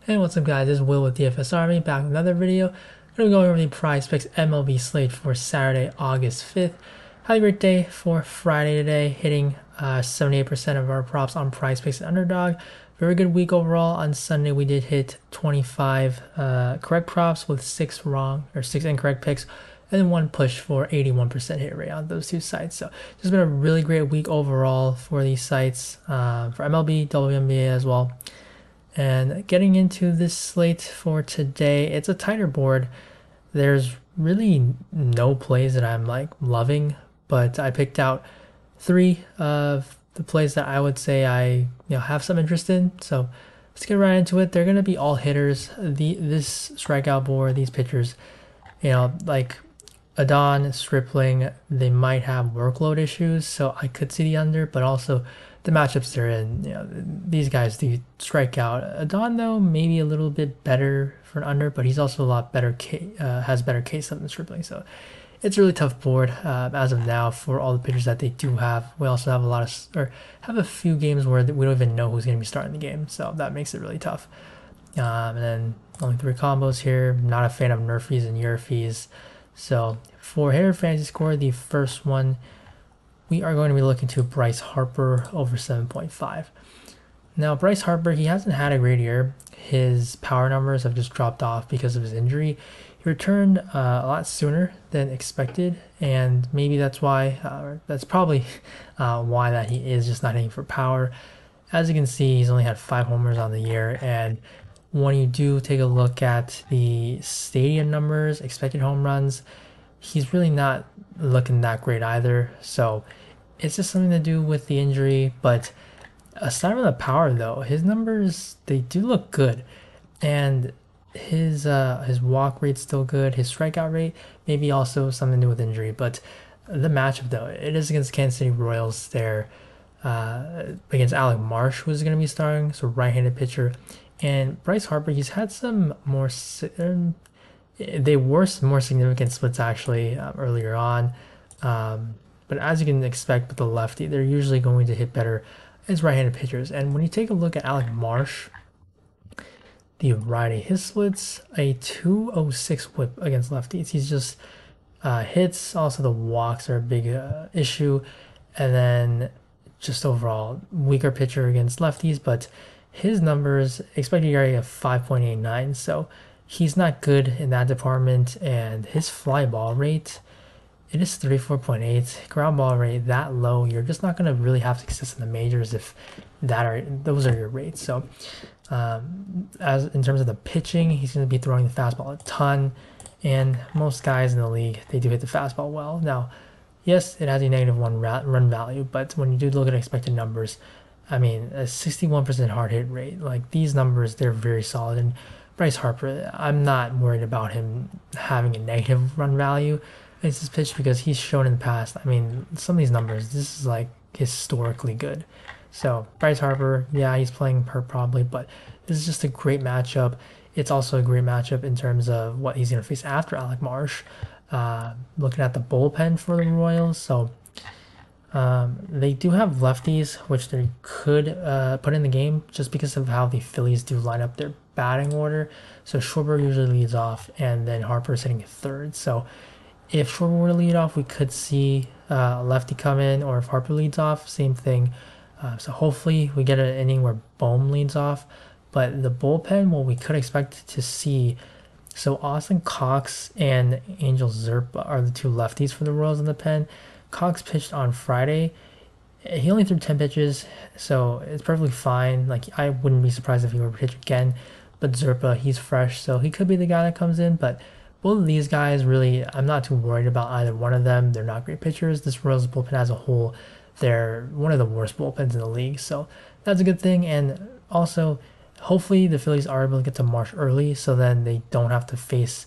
Hey, what's up guys, this is Will with DFS Army, back with another video. Gonna be going over the Prizepicks MLB slate for Saturday, August 5th. Had a great day for Friday today, hitting 78% of our props on Prizepicks and Underdog. Very good week overall. On Sunday we did hit 25 correct props with 6 incorrect picks, and then one push for 81% hit rate on those two sites. So it's been a really great week overall for these sites, for MLB, WNBA as well. And getting into this slate for today, it's a tighter board. There's really no plays that I'm like loving, but I picked out 3 of the plays that I would say I have some interest in. So let's get right into it. They're gonna be all hitters. This strikeout board, these pitchers, like Adon, Stripling, they might have workload issues, so I could see the under, but also the matchups they're in, these guys do strike out. Adon though, maybe a little bit better for an under, but he's also a lot better, has better case than Stripling, so it's a really tough board as of now for all the pitchers that they do have. We also have have a few games where we don't even know who's going to be starting the game, so that makes it really tough. And then only 3 combos here. Not a fan of Nerfies and Yurfies. So for hitter fantasy score, the first one, we are going to be looking to Bryce Harper over 7.5. Now, Bryce Harper, he hasn't had a great year. His power numbers have just dropped off because of his injury. He returned a lot sooner than expected, and maybe that's why, that's probably why that he is just not hitting for power. As you can see, he's only had 5 homers on the year, and when you do take a look at the stadium numbers, expected home runs, he's really not looking that great either. So it's just something to do with the injury. But aside from the power, though, his numbers, they do look good, and his walk rate's still good. His strikeout rate maybe also something to do with injury. But the matchup, though, it is against Kansas City Royals. There, against Alec Marsh, who's going to be starting, so right-handed pitcher. And Bryce Harper, he's had some more, they were some more significant splits actually earlier on. But as you can expect with the lefty, they're usually going to hit better as right-handed pitchers. And when you take a look at Alec Marsh, the righty, his splits a 206 whip against lefties. He's just hits. Also, the walks are a big issue, and then just overall weaker pitcher against lefties, but his numbers expected ERA of 5.89, so he's not good in that department. And his fly ball rate, it is 34.8. Ground ball rate that low, you're just not going to really have success in the majors if those are your rates. So as in terms of the pitching, he's going to be throwing the fastball a ton, and most guys in the league, they do hit the fastball well. Now, yes, it has a -1 run value, but when you do look at expected numbers, I mean, a 61% hard hit rate, like these numbers, they're very solid. And Bryce Harper, I'm not worried about him having a negative run value against this pitch because he's shown in the past. I mean, some of these numbers, this is like historically good. So Bryce Harper, yeah, he's playing hurt probably, but this is just a great matchup. It's also a great matchup in terms of what he's going to face after Alec Marsh. Looking at the bullpen for the Royals, so they do have lefties, which they could put in the game just because of how the Phillies do line up their batting order. So Schwarber usually leads off, and then Harper's hitting third. So if Schwarber were to lead off, we could see a lefty come in, or if Harper leads off, same thing. So hopefully we get an inning where Bohm leads off. But the bullpen, what we could expect to see, so Austin Cox and Angel Zerpa are the 2 lefties for the Royals in the pen. Cox pitched on Friday. He only threw 10 pitches, so it's perfectly fine. Like, I wouldn't be surprised if he were to pitch again. But Zerpa, he's fresh, so he could be the guy that comes in. But both of these guys, really, I'm not too worried about either one of them. They're not great pitchers. This Royals bullpen as a whole, they're one of the worst bullpens in the league, so that's a good thing. And also, hopefully the Phillies are able to get to Marsh early, so then they don't have to face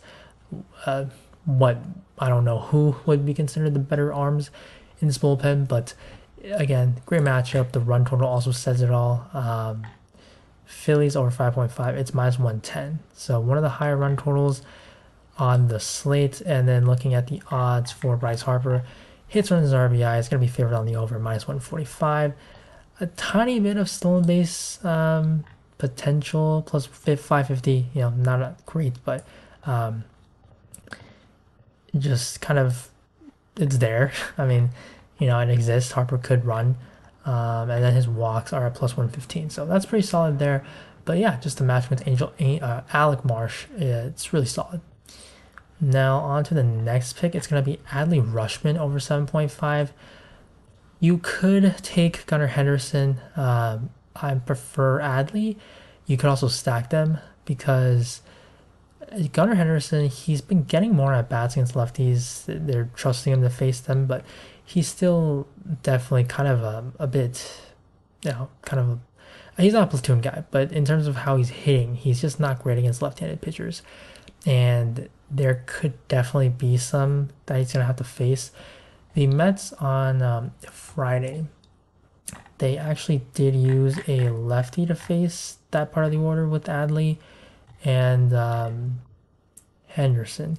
what, I don't know who would be considered the better arms in this bullpen. But again, great matchup. The run total also says it all. Phillies over 5.5, it's -110, so one of the higher run totals on the slate. And then looking at the odds for Bryce Harper, hits, runs, RBI, it's going to be favored on the over, -145. A tiny bit of stolen base potential plus 550. You know, not great, but just kind of it's there. I mean, you know, it exists. Harper could run, and then his walks are at plus 115, so that's pretty solid there. But yeah, just the match with Alec Marsh, it's really solid. Now on to the next pick. It's gonna be Adley Rushman over 7.5. You could take Gunnar Henderson. I prefer Adley. You could also stack them because Gunnar Henderson, he's been getting more at bats against lefties. They're trusting him to face them, but he's still definitely kind of a bit, you know, kind of he's not a platoon guy, but in terms of how he's hitting, he's just not great against left-handed pitchers. And there could definitely be some that he's going to have to face. The Mets on Friday, they actually did use a lefty to face that part of the order with Adley and Henderson.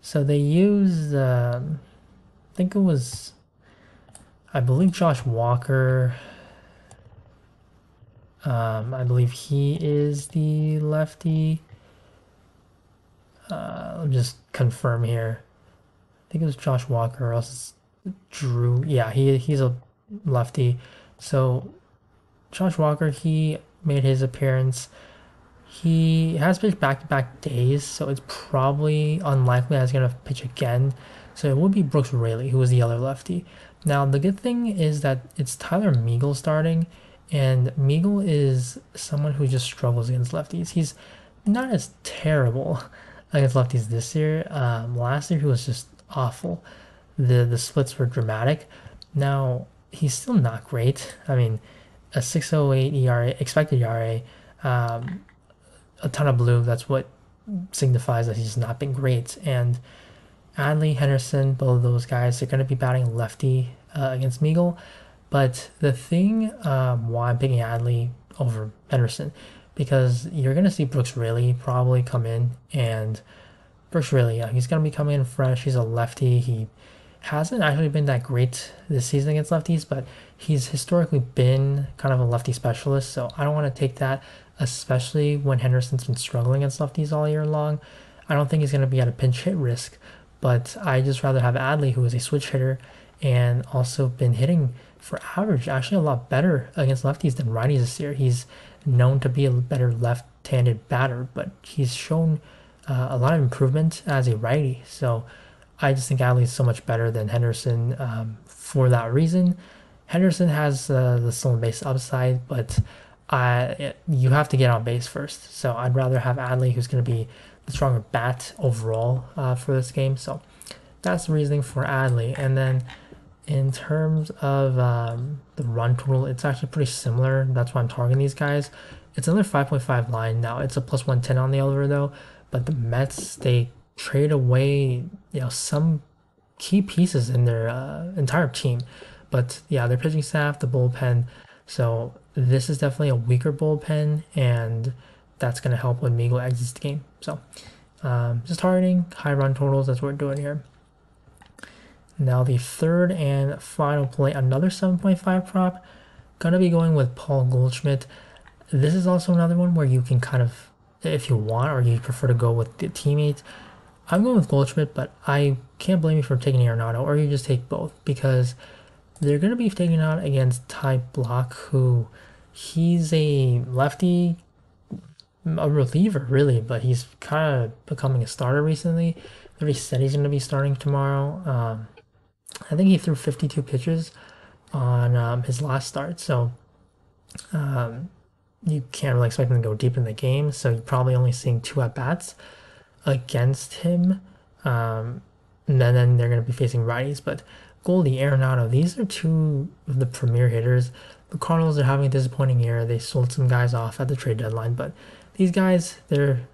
So they used, I think it was, I believe Josh Walker. I believe he is the lefty. Let me just confirm here. I think it was Josh Walker, or else it's Drew. Yeah, he's a lefty. So Josh Walker, he made his appearance. He has pitched back-to-back days, so it's probably unlikely that he's going to pitch again. So it would be Brooks Raley, who was the other lefty. Now, the good thing is that it's Tyler Meagle starting, and Meagle is someone who just struggles against lefties. He's not as terrible against lefties this year. Last year, he was just awful. The splits were dramatic. Now, he's still not great. I mean, a 6.08 ERA, expected ERA, a ton of blue. That's what signifies that he's not been great. And Adley, Henderson, both of those guys are going to be batting lefty against Meagle. But the thing why I'm picking Adley over Henderson, because you're going to see Brooks Raley probably come in, and Brooks Raley, yeah, he's going to be coming in fresh. He's a lefty. He hasn't actually been that great this season against lefties, but he's historically been kind of a lefty specialist, so I don't want to take that, especially when Henderson's been struggling against lefties all year long. I don't think he's going to be at a pinch hit risk, but I just rather have Adley, who is a switch hitter and also been hitting for average actually a lot better against lefties than righties this year. He's known to be a better left-handed batter, but he's shown a lot of improvement as a righty. So I just think Adley is so much better than Henderson for that reason. Henderson has the stolen base upside, but you have to get on base first. So I'd rather have Adley, who's going to be the stronger bat overall for this game. So that's the reasoning for Adley. And then in terms of the run total, it's actually pretty similar. That's why I'm targeting these guys. It's another 5.5 line. Now it's a plus 110 on the over though, but the Mets, they trade away, you know, some key pieces in their entire team. But yeah, their pitching staff, the bullpen. So this is definitely a weaker bullpen, and that's going to help when Meagle exits the game. So just targeting high run totals. That's what we're doing here. Now the third and final play, another 7.5 prop. Gonna be going with Paul Goldschmidt. This is also another one where you can kind of, if you want or you prefer to go with the teammates. I'm going with Goldschmidt, but I can't blame you for taking Arenado, or you just take both, because they're going to be taking out against Ty Block, who he's a lefty, a reliever really, but he's kind of becoming a starter recently. He said he's going to be starting tomorrow. I think he threw 52 pitches on his last start, so you can't really expect him to go deep in the game, so you're probably only seeing 2 at-bats against him, and then they're going to be facing righties. But Goldie, Arenado, these are 2 of the premier hitters. The Cardinals are having a disappointing year. They sold some guys off at the trade deadline, but these guys, they're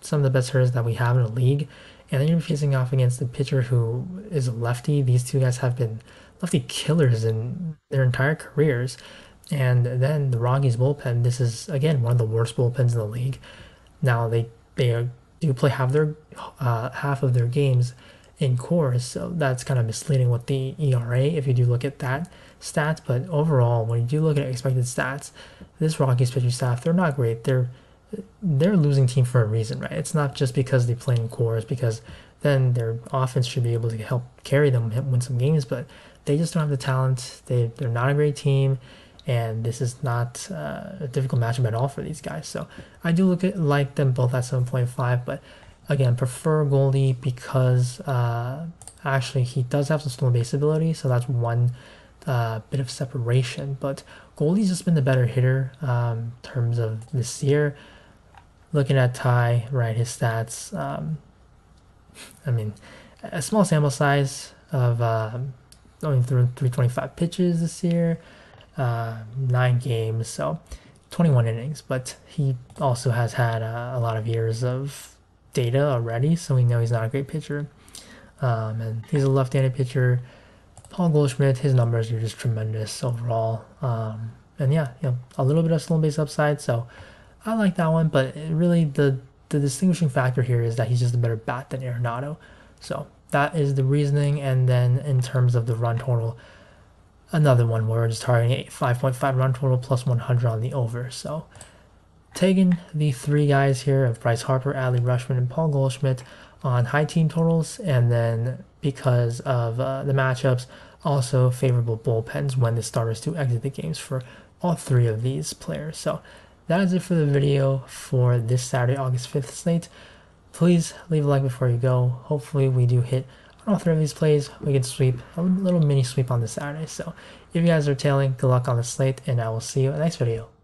some of the best hitters that we have in the league, and then you're facing off against the pitcher who is a lefty. These 2 guys have been lefty killers in their entire careers. And then the Rockies bullpen, this is, again, one of the worst bullpens in the league. Now, they do play half of their games in cores, so that's kind of misleading with the ERA if you do look at that stats. But overall, when you do look at expected stats, this Rockies pitching staff, they're not great. They're a losing team for a reason, right? It's not just because they play in cores, because then their offense should be able to help carry them win some games, but they just don't have the talent. They're not a great team, and this is not a difficult matchup at all for these guys. So I do like them both at 7.5, but again, prefer Goldie because actually he does have some stolen base ability, so that's one bit of separation. But Goldie's just been the better hitter in terms of this year. Looking at Ty, right, his stats, I mean, a small sample size of only 325 pitches this year, 9 games, so 21 innings, but he also has had a lot of years of data already, so we know he's not a great pitcher. And he's a left-handed pitcher. Paul Goldschmidt, his numbers are just tremendous overall. And yeah, a little bit of stolen base upside, so I like that one, but really the distinguishing factor here is that he's just a better bat than Arenado. So that is the reasoning. And then in terms of the run total, another one where we're just targeting a 5.5 run total plus 100 on the over. So taking the 3 guys here of Bryce Harper, Adley Rutschman, and Paul Goldschmidt on high team totals, and then because of the matchups, also favorable bullpens when the starters do exit the games for all 3 of these players. So that is it for the video for this Saturday, August 5th slate. Please leave a like before you go. Hopefully we do hit on all 3 of these plays. We can sweep a little mini sweep on this Saturday. So if you guys are tailing, good luck on the slate, and I will see you in the next video.